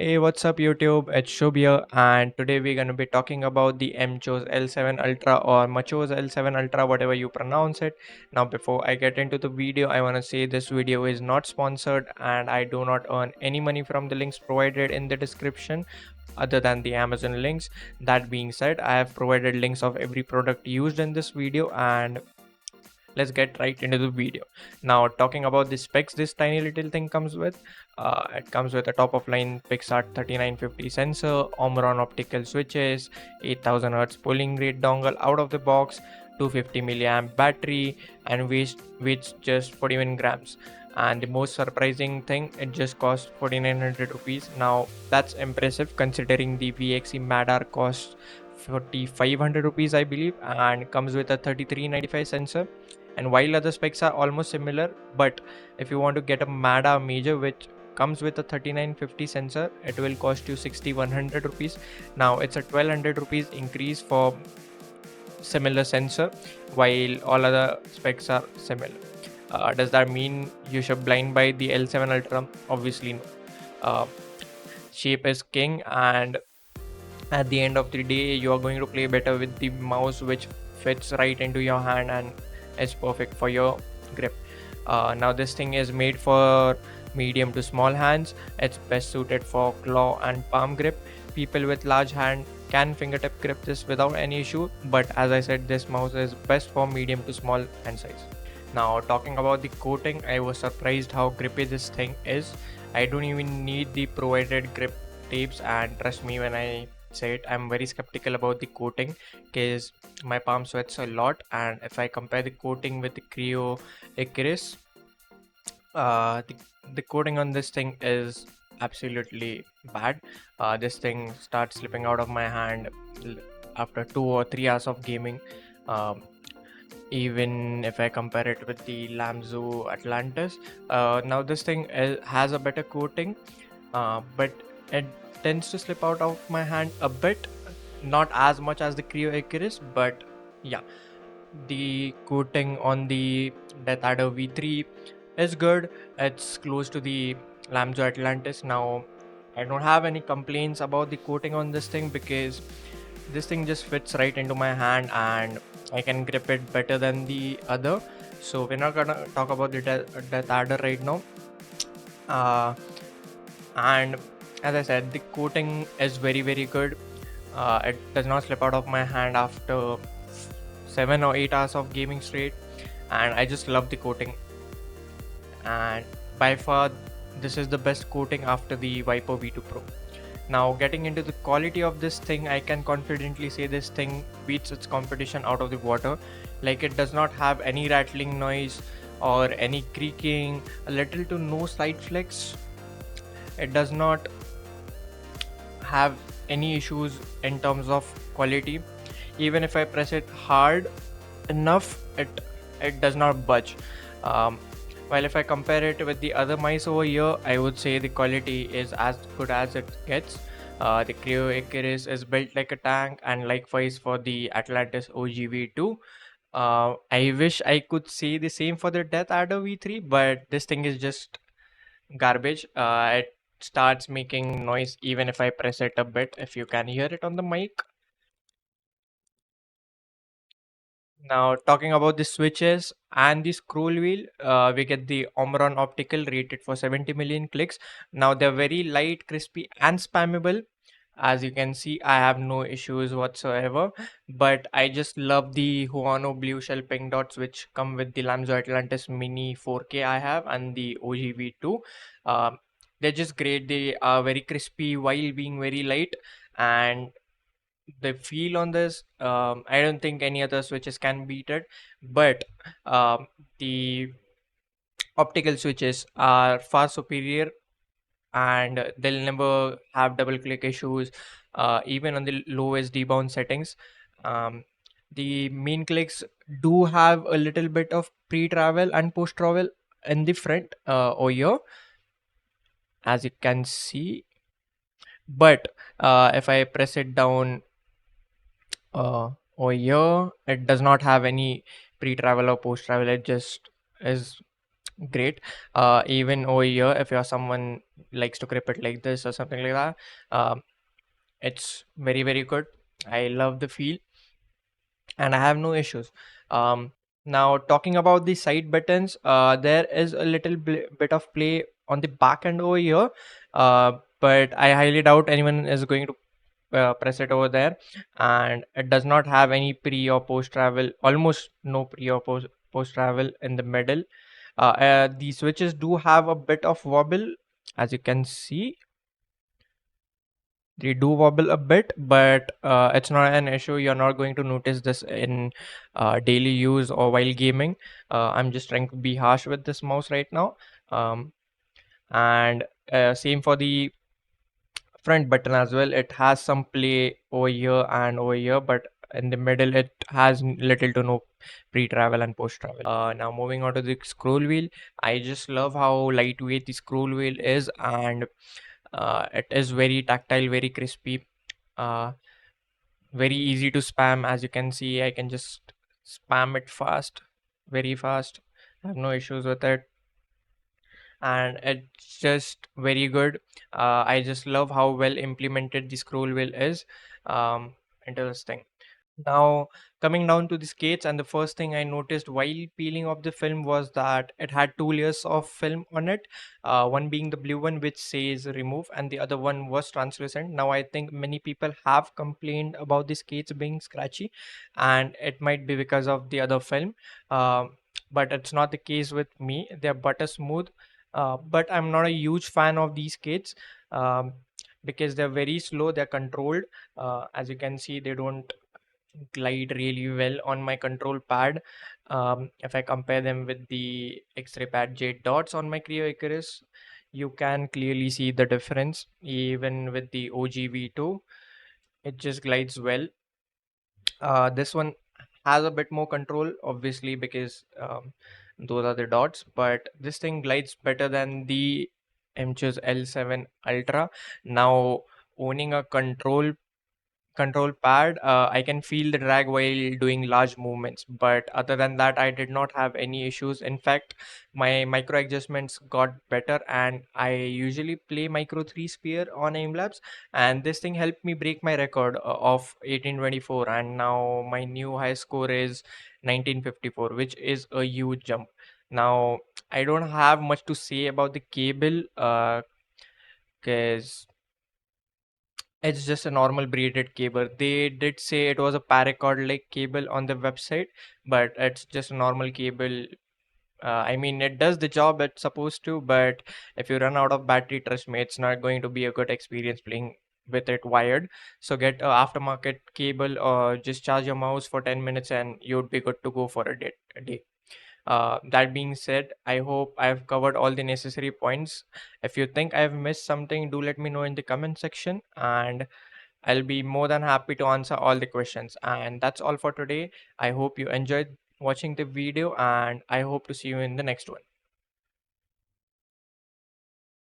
Hey, what's up YouTube? It's Shubh here, and today we're going to be talking about the MCHOS L7 Ultra or Machos L7 Ultra, whatever you pronounce it. Now, before I get into the video, I want to say this video is not sponsored and I do not earn any money from the links provided in the description other than the Amazon links. That being said, I have provided links of every product used in this video, and let's get right into the video. Now, talking about the specs this tiny little thing comes with, it comes with a top of line Pixart 3950 sensor, Omron optical switches, 8000 Hz polling rate dongle out of the box, 250 milliamp battery, and weighs just 41 grams. And the most surprising thing, it just costs 4900 rupees. Now that's impressive considering the VXE Madar costs 4500 rupees, I believe, and comes with a 3395 sensor. And while other specs are almost similar, but if you want to get a MADA major which comes with a 3950 sensor, it will cost you 6100 rupees. Now it's a 1200 rupees increase for similar sensor, while all other specs are similar. Does that mean you should blind buy the L7 Ultra? Obviously no. uh, Shape is king, and at the end of the day you are going to play better with the mouse which fits right into your hand and is perfect for your grip. Now this thing is made for medium to small hands. It's best suited for claw and palm grip. People with large hand can fingertip grip this without any issue, but as I said, this mouse is best for medium to small hand size. Now talking about the coating, I was surprised how grippy this thing is. I don't even need the provided grip tapes, and trust me when I say it, I'm very skeptical about the coating because my palm sweats a lot, and if I compare the coating with the Creo Icarus, uh, the, the coating on this thing is absolutely bad. This thing starts slipping out of my hand after 2 or 3 hours of gaming. Um, Even if I compare it with the Lamzo Atlantis. Now this thing has a better coating, but it tends to slip out of my hand a bit, not as much as the Creo Icarus, but yeah, the coating on the Death Adder V3 is good. It's close to the Lamzo Atlantis. Now I don't have any complaints about the coating on this thing because this thing just fits right into my hand and I can grip it better than the other. So we're not gonna talk about the Death Adder right now. uh, and as I said, the coating is very good. It does not slip out of my hand after 7 or 8 hours of gaming straight, and I just love the coating. And by far this is the best coating after the Viper V2 Pro. Now getting into the quality of this thing, I can confidently say this thing beats its competition out of the water. Like, it does not have any rattling noise or any creaking, a little to no side flex. It does not have any issues in terms of quality. Even if I press it hard enough, it does not budge. um, while if I compare it with the other mice over here, I would say the quality is as good as it gets. The Creo Icarus is built like a tank, and likewise for the Atlantis OGV2. I wish I could say the same for the Death Adder V3, but this thing is just garbage. It starts making noise even if I press it a bit, if you can hear it on the mic. Now, talking about the switches and the scroll wheel, we get the Omron optical rated for 70 million clicks. Now, they're very light, crispy, and spammable. As you can see, I have no issues whatsoever, but I just love the Huano blue shell pink dots which come with the Lamzo Atlantis Mini 4K I have and the OGV2. Um, they're just great. They are very crispy while being very light, and the feel on this, I don't think any other switches can beat it. But the optical switches are far superior, and they'll never have double click issues, even on the lowest debound settings. um, the main clicks do have a little bit of pre-travel and post-travel in the front, over here, as you can see. But if I press it down over here, it does not have any pre-travel or post-travel. It just is great. Even over here, if you're someone likes to grip it like this or something like that, it's very very good. I love the feel and I have no issues. Now talking about the side buttons, there is a little bit of play on the back end over here, but I highly doubt anyone is going to press it over there, and it does not have any pre or post travel, almost no pre or post travel in the middle. The switches do have a bit of wobble, as you can see. They do wobble a bit, but it's not an issue. You're not going to notice this in daily use or while gaming. I'm just trying to be harsh with this mouse right now. Um, and same for the front button as well. It has some play over here and over here, but in the middle it has little to no pre-travel and post-travel. Now moving on to the scroll wheel, I just love how lightweight the scroll wheel is, and it is very tactile, very crispy, uh, very easy to spam. As you can see, I can just spam it fast, very fast. I have no issues with it, and it's just very good. I just love how well implemented the scroll wheel is. Interesting. Now, coming down to the skates, and the first thing I noticed while peeling off the film was that it had two layers of film on it. One being the blue one, which says remove, and the other one was translucent. Now, I think many people have complained about the skates being scratchy, and it might be because of the other film. But it's not the case with me. They're butter smooth. But I'm not a huge fan of these skates um, because they're very slow, they're controlled. As you can see, they don't glide really well on my control pad. If I compare them with the X-ray pad J dots on my Creo Icarus, you can clearly see the difference. Even with the OGV2, it just glides well. This one has a bit more control, obviously, because those are the dots, but this thing glides better than the MCHOS L7 Ultra. Now, owning a control pad, I can feel the drag while doing large movements, but other than that I did not have any issues. In fact, my micro adjustments got better, and I usually play micro 3 spear on aimlabs, and this thing helped me break my record of 1824, and now my new high score is 1954, which is a huge jump. Now, I don't have much to say about the cable, because it's just a normal braided cable. They did say it was a paracord like cable on the website, but it's just a normal cable. I mean, it does the job it's supposed to, but if you run out of battery, trust me, it's not going to be a good experience playing with it wired. So get a aftermarket cable, or just charge your mouse for 10 minutes and you'd be good to go for a day. That being said, I hope I've covered all the necessary points. If you think I've missed something, do let me know in the comment section, and I'll be more than happy to answer all the questions. And that's all for today. I hope you enjoyed watching the video, and I hope to see you in the next one.